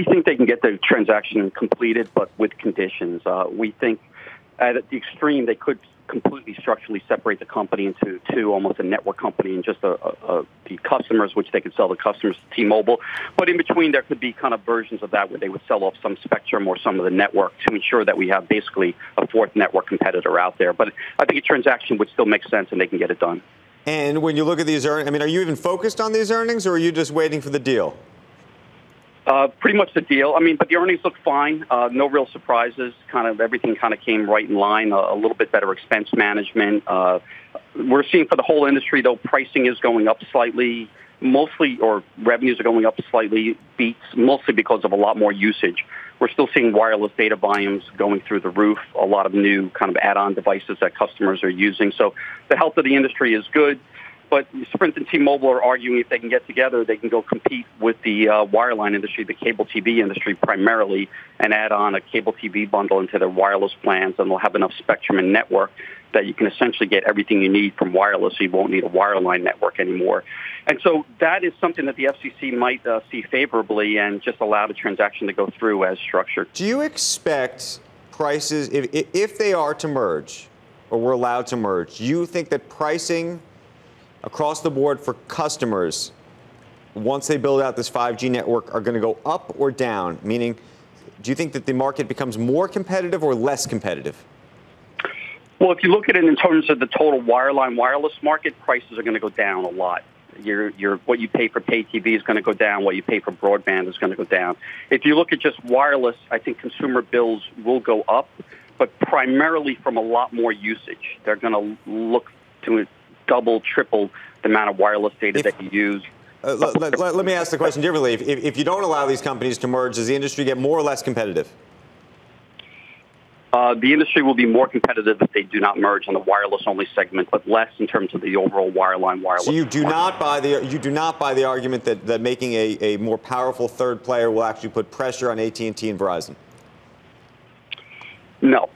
We think they can get the transaction completed, but with conditions. We think at the extreme they could completely structurally separate the company into two, almost a network company, and just the customers, which they could sell the customers to T-Mobile. But in between, there could be kind of versions of that where they would sell off some spectrum or some of the network to ensure that we have basically a fourth network competitor out there. But I think a transaction would still make sense and they can get it done. And when you look at these earnings, I mean, are you even focused on these earnings, or are you just waiting for the deal? Pretty much the deal. I mean, but the earnings look fine. No real surprises. Kind of everything kind of came right in line. A little bit better expense management. We're seeing for the whole industry, though, pricing is going up slightly, mostly, or revenues are going up slightly, beats mostly because of a lot more usage. We're still seeing wireless data volumes going through the roof, a lot of new kind of add-on devices that customers are using. So the health of the industry is good. But Sprint and T-Mobile are arguing if they can get together, they can go compete with the wireline industry, the cable TV industry primarily, and add on a cable TV bundle into their wireless plans, and they'll have enough spectrum and network that you can essentially get everything you need from wireless, so you won't need a wireline network anymore. And so that is something that the FCC might see favorably and just allow the transaction to go through as structured. Do you expect prices, if they are to merge, or we're allowed to merge, do you think that pricing across the board for customers, once they build out this 5G network, are going to go up or down? Meaning, do you think that the market becomes more competitive or less competitive? Well, if you look at it in terms of the total wireline wireless market, prices are going to go down a lot. What you pay for pay TV is going to go down. What you pay for broadband is going to go down. If you look at just wireless, I think consumer bills will go up, but primarily from a lot more usage. They're going to look to double, triple the amount of wireless data that you use. Let me ask the question differently. If you don't allow these companies to merge, does the industry get more or less competitive? The industry will be more competitive if they do not merge on the wireless-only segment, but less in terms of the overall wireline wireless. So you do not buy the argument that making a more powerful third player will actually put pressure on AT&T and Verizon? No.